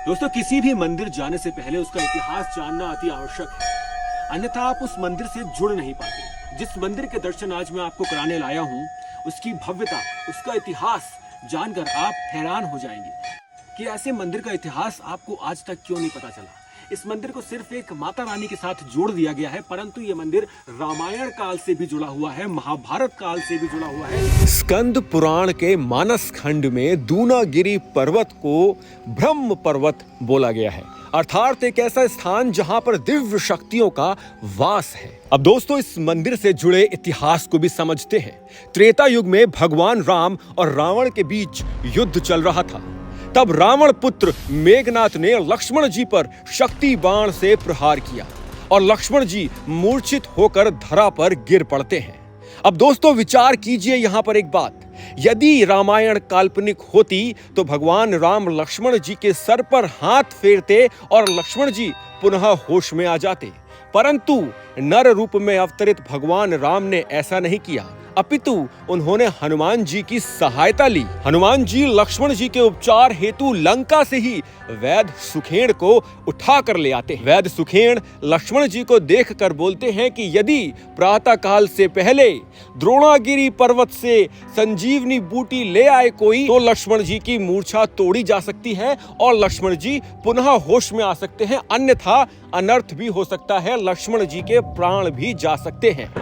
दोस्तों, किसी भी मंदिर जाने से पहले उसका इतिहास जानना अति आवश्यक है, अन्यथा आप उस मंदिर से जुड़ नहीं पाते। जिस मंदिर के दर्शन आज मैं आपको कराने लाया हूँ, उसकी भव्यता, उसका इतिहास जानकर आप हैरान हो जाएंगे कि ऐसे मंदिर का इतिहास आपको आज तक क्यों नहीं पता चला। इस मंदिर को सिर्फ एक माता रानी के साथ जोड़ दिया गया है, परंतु ये मंदिर रामायण काल से भी जुड़ा हुआ है, महाभारत काल से भी जुड़ा हुआ है। स्कंद पुराण के मानस खंड में दूनागिरी पर्वत को ब्रह्म पर्वत बोला गया है, अर्थात एक ऐसा स्थान जहां पर दिव्य शक्तियों का वास है। अब दोस्तों, इस मंदिर से जुड़े इतिहास को भी समझते हैं। त्रेता युग में भगवान राम और रावण के बीच युद्ध चल रहा था। तब रावण पुत्र मेघनाथ ने लक्ष्मण जी पर शक्ति बाण से प्रहार किया और लक्ष्मण जी मूर्छित होकर धरा पर गिर पड़ते हैं। अब दोस्तों, विचार कीजिए यहां पर एक बात, यदि रामायण काल्पनिक होती तो भगवान राम लक्ष्मण जी के सर पर हाथ फेरते और लक्ष्मण जी पुनः होश में आ जाते, परंतु नर रूप में अवतरित भगवान राम ने ऐसा नहीं किया, अपितु उन्होंने हनुमान जी की सहायता ली। हनुमान जी लक्ष्मण जी के उपचार हेतु लंका से ही वैद्य सुखेण को उठा कर ले आते हैं। वैद्य सुखेण लक्ष्मण जी को देखकर बोलते हैं कि यदि प्रातः काल से पहले द्रोणागिरी पर्वत से संजीवनी बूटी ले आए कोई, तो लक्ष्मण जी की मूर्छा तोड़ी जा सकती है और लक्ष्मण जी पुनः होश में आ सकते हैं, अन्यथा अनर्थ भी हो सकता है, लक्ष्मण जी के प्राण भी जा सकते हैं।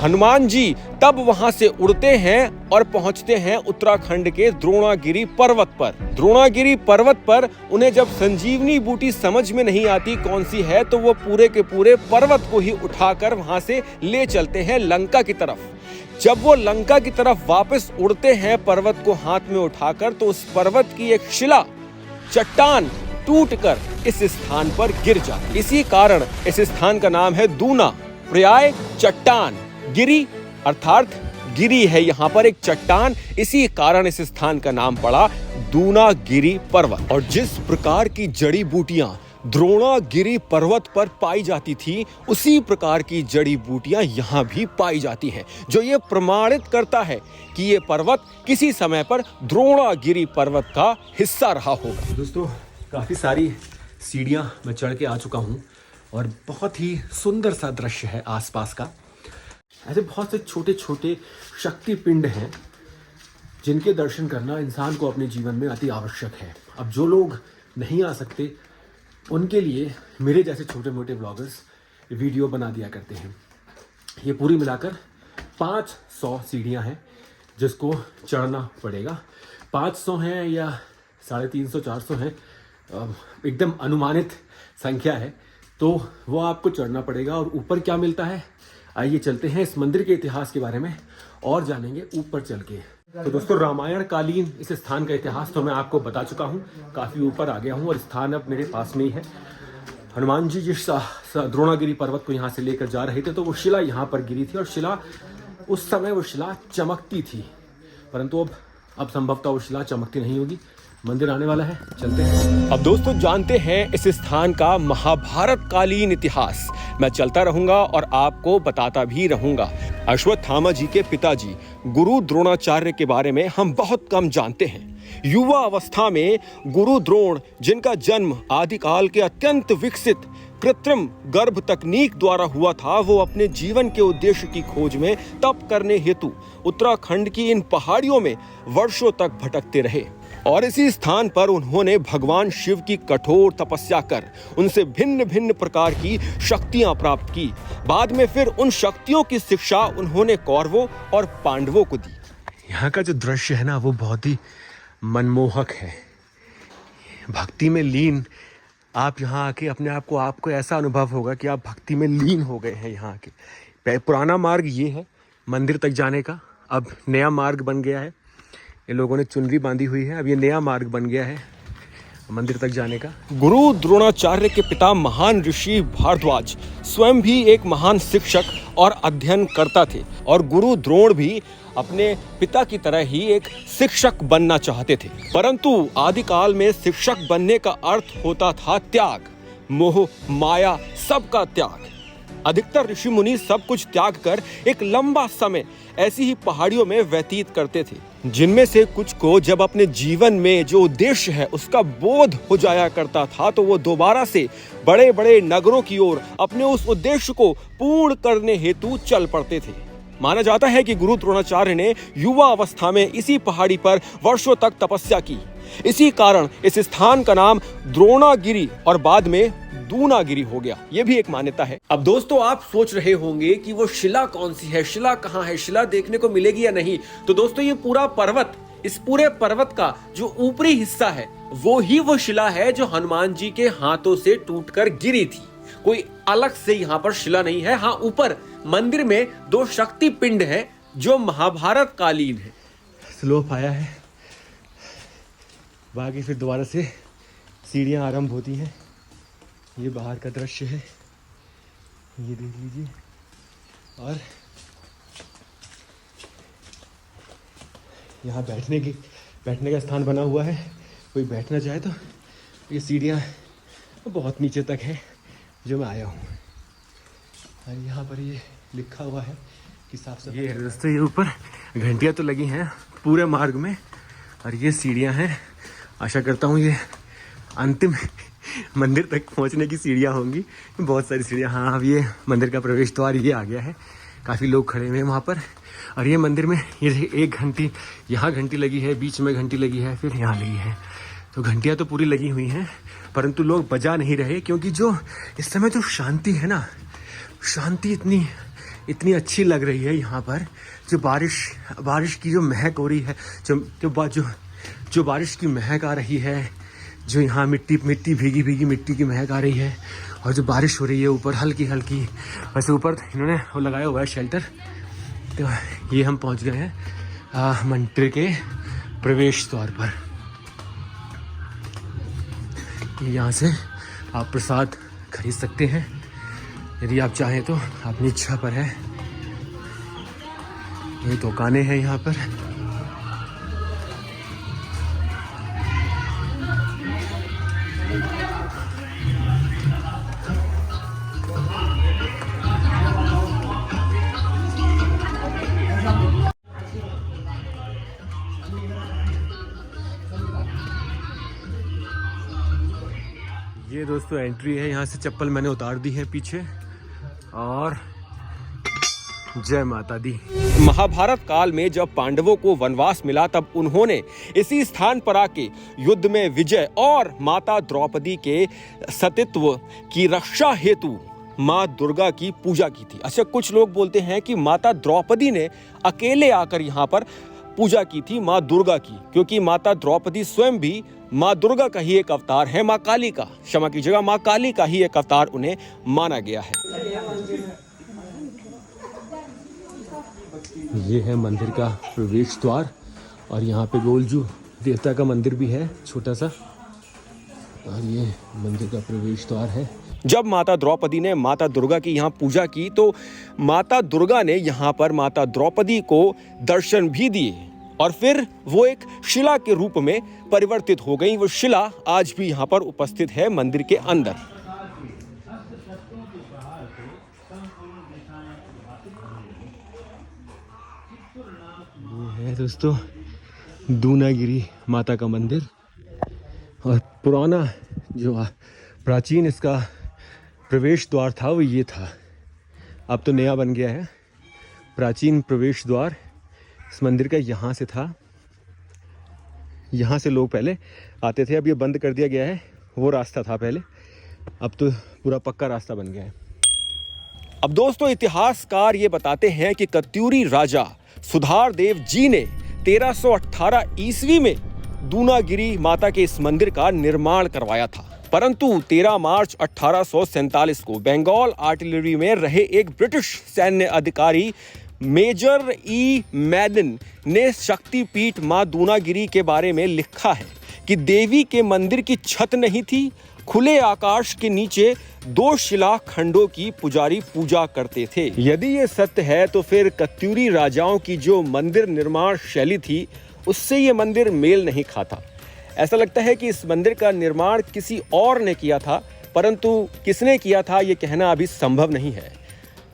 हनुमान जी तब वहां से उड़ते हैं और पहुंचते हैं उत्तराखंड के द्रोणागिरी पर्वत पर। द्रोणागिरी पर्वत पर उन्हें जब संजीवनी बूटी समझ में नहीं आती कौन सी है, तो वो पूरे के पूरे पर्वत को ही उठाकर वहां से ले चलते हैं लंका की तरफ। जब वो लंका की तरफ वापस उड़ते हैं पर्वत को हाथ में उठाकर, तो उस पर्वत की एक शिला, चट्टान टूटकर इस स्थान पर गिर जाती। इसी कारण इस स्थान का नाम है दूना, पर्याय चट्टान, गिरी अर्थात गिरी है यहाँ पर एक चट्टान, इसी कारण इस स्थान का नाम पड़ा दूनागिरी पर्वत। और जिस प्रकार की जड़ी बूटियां द्रोणागिरी पर्वत पर पाई जाती थी, उसी प्रकार की जड़ी बूटियां यहाँ भी पाई जाती हैं, जो ये प्रमाणित करता है कि ये पर्वत किसी समय पर द्रोणागिरी पर्वत का हिस्सा रहा होगा। दोस्तों, काफ़ी सारी सीढ़ियाँ मैं चढ़ के आ चुका हूँ और बहुत ही सुंदर सा दृश्य है आसपास का। ऐसे बहुत से छोटे छोटे शक्ति पिंड हैं जिनके दर्शन करना इंसान को अपने जीवन में अति आवश्यक है। अब जो लोग नहीं आ सकते, उनके लिए मेरे जैसे छोटे मोटे ब्लॉगर्स वीडियो बना दिया करते हैं। ये पूरी मिलाकर 500 सीढ़ियाँ हैं जिसको चढ़ना पड़ेगा। 500 हैं या 350 400 हैं, एकदम अनुमानित संख्या है, तो वो आपको चढ़ना पड़ेगा। और ऊपर क्या मिलता है, आइए चलते हैं इस मंदिर के इतिहास के बारे में और जानेंगे ऊपर चल के। तो दोस्तों, रामायण कालीन इस स्थान का इतिहास तो मैं आपको बता चुका हूँ, काफ़ी ऊपर आ गया हूँ और स्थान अब मेरे पास में ही है। हनुमान जी जिस द्रोणागिरी पर्वत को यहाँ से लेकर जा रहे थे, तो वो शिला यहाँ पर गिरी थी और शिला उस समय वो शिला चमकती थी, परंतु अब संभवतः वो शिला चमकती नहीं होगी। मंदिर आने वाला है, चलते हैं। अब दोस्तों, जानते हैं इस स्थान का महाभारत कालीन इतिहास। मैं चलता रहूंगा और आपको बताता भी रहूंगा। अश्वत्थामा जी के पिताजी गुरु द्रोणाचार्य के बारे में हम बहुत कम जानते हैं। युवा अवस्था में गुरु द्रोण, जिनका जन्म आदिकाल के अत्यंत विकसित कृत्रिम गर्भ तकनीक द्वारा हुआ था, वो अपने जीवन के उद्देश्य की खोज में तप करने हेतु उत्तराखंड की इन पहाड़ियों में वर्षों तक भटकते रहे और इसी स्थान पर उन्होंने भगवान शिव की कठोर तपस्या कर उनसे भिन्न भिन्न प्रकार की शक्तियां प्राप्त की। बाद में फिर उन शक्तियों की शिक्षा उन्होंने कौरवों और पांडवों को दी। यहाँ का जो दृश्य है ना, वो बहुत ही मनमोहक है। भक्ति में लीन आप यहाँ आके अपने आप को, आपको ऐसा अनुभव होगा कि आप भक्ति में लीन हो गए हैं यहाँ आके। पुराना मार्ग ये है मंदिर तक जाने का, अब नया मार्ग बन गया है। ये लोगों ने चुनरी बांधी हुई है, अब ये नया मार्ग बन गया है मंदिर तक जाने का। गुरु द्रोणाचार्य के पिता महान ऋषि भारद्वाज स्वयं भी एक महान शिक्षक और अध्ययन करता थे और गुरु द्रोण भी अपने पिता की तरह ही एक शिक्षक बनना चाहते थे, परंतु आदिकाल में शिक्षक बनने का अर्थ होता था त्याग, मोह माया सबका त्याग। अधिकतर ऋषि मुनि सब कुछ त्याग कर एक लंबा समय ऐसी ही पहाड़ियों में व्यतीत करते थे। जिनमें से कुछ को जब अपने जीवन में जो उद्देश्य है उसका बोध हो जाया करता था तो वो दोबारा से बड़े बड़े नगरों की ओर अपने उस उद्देश्य को पूर्ण करने हेतु चल पड़ते थे। माना जाता है कि गुरु द्रोणाचार्य ने युवा अवस्था में इसी पहाड़ी पर वर्षों तक तपस्या की। इसी कारण इस स्थान का नाम द्रोणागिरी और बाद में दूनागिरी हो गया। यह भी एक मान्यता है। अब दोस्तों आप सोच रहे होंगे कि वो शिला कौन सी है, शिला कहाँ है, शिला देखने को मिलेगी या नहीं। तो दोस्तों ये पूरा पर्वत, इस पूरे पर्वत का जो ऊपरी हिस्सा है वो ही वो शिला है जो हनुमान जी के हाथों से टूटकर गिरी थी। कोई अलग से यहाँ पर शिला नहीं है। हाँ, ऊपर मंदिर में 2 शक्ति पिंड है जो महाभारत कालीन है। स्लोप आया है, बाकी फिर दोबारा से सीढ़ियाँ आरंभ होती हैं। ये बाहर का दृश्य है, ये देख लीजिए। और यहाँ बैठने का स्थान बना हुआ है, कोई बैठना चाहे तो। ये सीढ़ियाँ बहुत नीचे तक है जो मैं आया हूँ। और यहाँ पर ये लिखा हुआ है कि साफ सफाई। ये दोस्तों, ये ऊपर घंटियाँ तो लगी हैं पूरे मार्ग में, और ये सीढ़ियाँ हैं। आशा करता हूँ ये अंतिम मंदिर तक पहुँचने की सीढ़ियाँ होंगी। बहुत सारी सीढ़ियाँ। हाँ, अब ये मंदिर का प्रवेश द्वार ये आ गया है। काफ़ी लोग खड़े हुए हैं वहाँ पर। और ये मंदिर में ये एक घंटी, यहाँ घंटी लगी है, बीच में घंटी लगी है, फिर यहाँ लगी है। तो घंटियाँ तो पूरी लगी हुई हैं, परंतु लोग बजा नहीं रहे, क्योंकि जो इस समय जो शांति है ना, शांति इतनी अच्छी लग रही है यहाँ पर। जो बारिश की जो महक हो रही है, जो बारिश की महक आ रही है, जो यहाँ मिट्टी भीगी मिट्टी की महक आ रही है, और जो बारिश हो रही है ऊपर हल्की। वैसे ऊपर इन्होंने वो लगाया हुआ है शेल्टर। तो ये हम पहुँच गए हैं मंदिर के प्रवेश द्वार पर। यहाँ से आप प्रसाद खरीद सकते हैं यदि आप चाहें तो, अपनी इच्छा पर है। ये दुकानें हैं यहाँ पर। ये दोस्तों एंट्री है। यहाँ से चप्पल मैंने उतार दी है पीछे। और जय माता दी। महाभारत काल में जब पांडवों को वनवास मिला तब उन्होंने इसी स्थान पर आके युद्ध में विजय और माता द्रौपदी के सतीत्व की रक्षा हेतु माँ दुर्गा की पूजा की थी। अच्छा, कुछ लोग बोलते हैं कि माता द्रौपदी ने अकेले आकर यहाँ पर पूजा की थी माँ दुर्गा की, क्योंकि माता द्रौपदी स्वयं भी माँ दुर्गा का ही एक अवतार है। माँ काली का, क्षमा कीजिएगा, माँ काली का ही एक अवतार उन्हें माना गया है। ये है मंदिर का प्रवेश द्वार, और यहाँ पे गोलजू देवता का मंदिर भी है छोटा सा। और ये मंदिर का प्रवेश द्वार है। जब माता द्रौपदी ने माता दुर्गा की यहाँ पूजा की तो माता दुर्गा ने यहाँ पर माता द्रौपदी को दर्शन भी दिए, और फिर वो एक शिला के रूप में परिवर्तित हो गई। वो शिला आज भी यहाँ पर उपस्थित है मंदिर के अंदर। ये है दोस्तों दूनागिरी माता का मंदिर। और पुराना जो प्राचीन इसका प्रवेश द्वार था वो ये था। अब तो नया बन गया है। प्राचीन प्रवेश द्वार इस मंदिर का यहाँ से था। यहाँ से लोग पहले आते थे, अब ये बंद कर दिया गया है। वो रास्ता था पहले, अब तो पूरा पक्का रास्ता बन गया है। अब दोस्तों इतिहासकार ये बताते हैं कि कत्यूरी राजा सुधारदेव जी ने 1318 ईस्वी में दूनागिरी माता के इस मंदिर का निर्माण करवाया था, परंतु 13 मार्च 1847 को बंगाल आर्टिलरी में रहे एक ब्रिटिश सैन्य अधिकारी मेजर ई मैडन ने शक्तिपीठ मां दूनागिरी के बारे में लिखा है कि देवी के मंदिर की छत नहीं थी, खुले आकाश के नीचे 2 शिला खंडों की पुजारी पूजा करते थे। यदि ये सत्य है तो फिर कत्यूरी राजाओं की जो मंदिर निर्माण शैली थी उससे ये मंदिर मेल नहीं खाता। ऐसा लगता है कि इस मंदिर का निर्माण किसी और ने किया था, परंतु किसने किया था ये कहना अभी संभव नहीं है।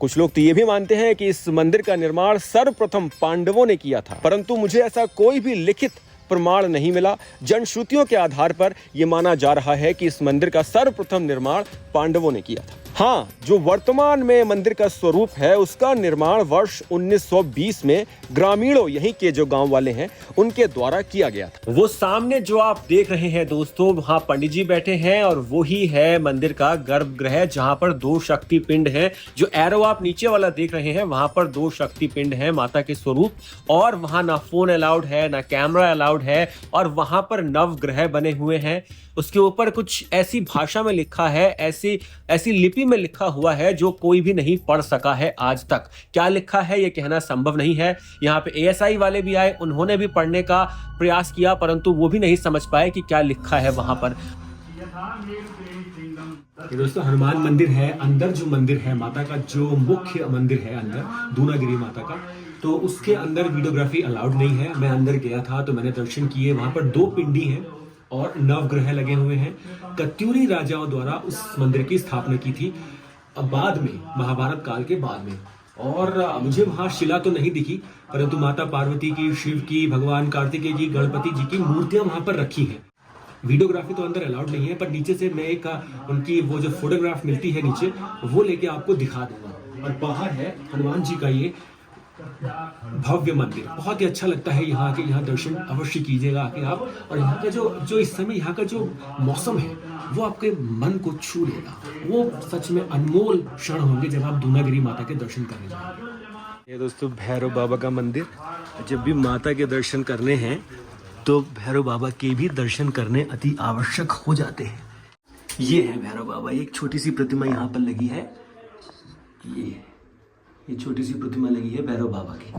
कुछ लोग तो ये भी मानते हैं कि इस मंदिर का निर्माण सर्वप्रथम पांडवों ने किया था, परंतु मुझे ऐसा कोई भी लिखित प्रमाण नहीं मिला। जनश्रुतियों के आधार पर यह माना जा रहा है कि इस मंदिर का सर्वप्रथम निर्माण पांडवों ने किया था। हाँ, जो वर्तमान में मंदिर का स्वरूप है उसका निर्माण वर्ष 1920 में ग्रामीणों, यहीं के जो गांव वाले हैं, उनके द्वारा किया गया था। वो सामने जो आप देख रहे हैं दोस्तों, वहां पंडित जी बैठे हैं और वो ही है मंदिर का गर्भगृह, जहां पर 2 शक्ति पिंड है। जो एरो आप नीचे वाला देख रहे हैं, वहां पर 2 शक्ति पिंड है माता के स्वरूप, और वहां ना फोन अलाउड है, ना कैमरा अलाउड है, और वहां पर नवग्रह बने हुए हैं। उसके ऊपर कुछ ऐसी भाषा में लिखा है, ऐसी लिपि में लिखा हुआ है जो कोई भी नहीं पढ़ सका है आज तक। क्या लिखा है ये कहना संभव नहीं है। यहाँ पे ASI वाले भी आए, उन्होंने भी पढ़ने का प्रयास किया, परंतु वो भी नहीं समझ पाए कि क्या लिखा है वहां पर। ये दोस्तों हनुमान मंदिर है। अंदर जो मंदिर है माता का, जो मुख्य मंदिर है अंदर दूनागिरी माता का, तो उसके अंदर वीडियोग्राफी अलाउड नहीं है। मैं अंदर गया था तो मैंने दर्शन किए। वहां पर 2 पिंडी हैं और नवग्रह लगे हुए हैं। कत्यूरी राजाओं द्वारा उस मंदिर की स्थापना की थी बाद में, महाभारत काल के बाद में। और मुझे वहां शिला तो नहीं दिखी, परंतु माता पार्वती की, शिव की, भगवान कार्तिकेय जी, गणपति जी की मूर्तियां वहां पर रखी हैं। वीडियोग्राफी तो अंदर अलाउड नहीं है, पर नीचे से मैं एक उनकी वो जो फोटोग्राफ मिलती है नीचे, वो लेके आपको दिखा दूंगा। और बाहर है हनुमान जी का ये भव्य मंदिर। बहुत ही अच्छा लगता है यहाँ के, यहाँ दर्शन अवश्य कीजिएगा आके आप। और यहाँ का जो इस समय यहाँ का जो मौसम है वो आपके मन को छू लेगा। वो सच में अनमोल क्षण होंगे जब आप दूनागिरी माता के दर्शन करने जाएंगे। ये दोस्तों भैरव बाबा का मंदिर। जब भी माता के दर्शन करने हैं तो भैरव बाबा के भी दर्शन करने अति आवश्यक हो जाते हैं। ये है भैरव बाबा। एक छोटी सी प्रतिमा यहाँ पर लगी है। ये छोटी सी प्रतिमा लगी है भैरव बाबा की।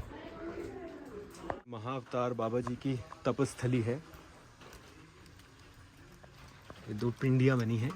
महाअवतार बाबा जी की तपस्थली है। ये 2 पिंडियां बनी हैं।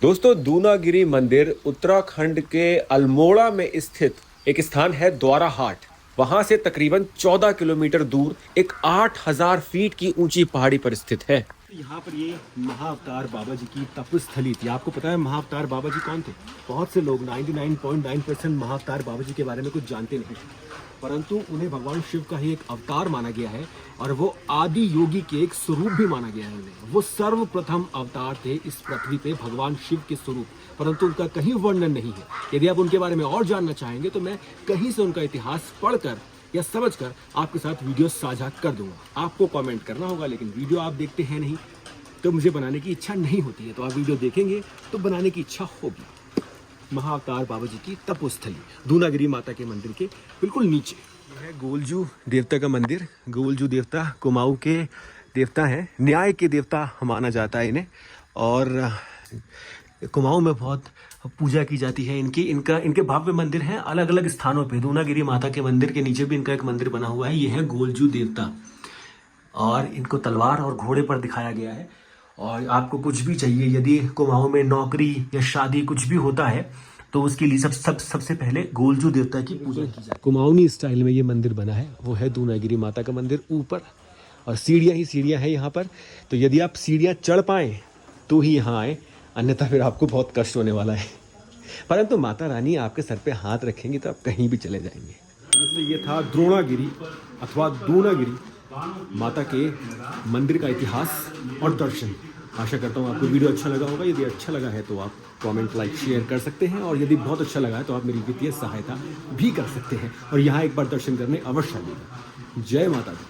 दोस्तों दूनागिरी मंदिर उत्तराखंड के अल्मोड़ा में स्थित एक स्थान है, द्वारा हाट। वहां से तकरीबन 14 किलोमीटर दूर एक 8000 फीट की ऊंची पहाड़ी पर स्थित है। यहाँ पर ये महाअवतार बाबा जी की तपस्थली थी। आपको पता है महाअवतार बाबा जी कौन थे? बहुत से लोग 99.9% महाअवतार बाबा जी के बारे में कुछ जानते नहीं, परंतु उन्हें भगवान शिव का ही एक अवतार माना गया है और वो आदि योगी के एक स्वरूप भी माना गया है उन्हें। वो सर्वप्रथम अवतार थे इस पृथ्वी पे, भगवान शिव के स्वरूप, परंतु उनका कहीं वर्णन नहीं है। यदि आप उनके बारे में और जानना चाहेंगे तो मैं कहीं से उनका इतिहास पढ़कर या समझकर आपके साथ वीडियो साझा कर दूंगा। आपको कमेंट करना होगा, लेकिन वीडियो आप देखते हैं नहीं तो मुझे बनाने की इच्छा नहीं होती है। तो आप वीडियो देखेंगे तो बनाने की इच्छा होगी। महाअवतार बाबा जी की तपोस्थली दूनागिरी माता के मंदिर के बिल्कुल नीचे है गोलजू देवता का मंदिर। गोलजू देवता कुमाऊं के देवता हैं, न्याय के देवता माना जाता है इन्हें, और कुमाऊं में बहुत पूजा की जाती है इनकी। इनके भव्य मंदिर हैं अलग अलग स्थानों पे। दूनागिरी माता के मंदिर के नीचे भी इनका एक मंदिर बना हुआ है। ये है गोलजू देवता, और इनको तलवार और घोड़े पर दिखाया गया है। और आपको कुछ भी चाहिए, यदि कुमाऊं में नौकरी या शादी कुछ भी होता है तो उसके लिए सबसे पहले गोलजू देवता की पूजा की जाती है। कुमाऊनी स्टाइल में ये मंदिर बना है, वो है दूनागिरी माता का मंदिर ऊपर, और सीढ़ियाँ ही सीढ़ियाँ हैं यहाँ पर। तो यदि आप सीढ़ियाँ चढ़ पाएँ तो ही यहाँ आए, अन्यथा फिर आपको बहुत कष्ट होने वाला है। परंतु माता रानी आपके सर पे हाथ रखेंगी तो आप कहीं भी चले जाएंगे। दोस्तों ये था द्रोणागिरी अथवा दूनागिरी माता के मंदिर का इतिहास और दर्शन। आशा करता हूँ आपको वीडियो अच्छा लगा होगा। यदि अच्छा लगा है तो आप कमेंट, लाइक, शेयर कर सकते हैं, और यदि बहुत अच्छा लगा है तो आप मेरी वित्तीय सहायता भी कर सकते हैं। और यहाँ एक बार दर्शन करने अवश्य आइएगा। जय माता दी।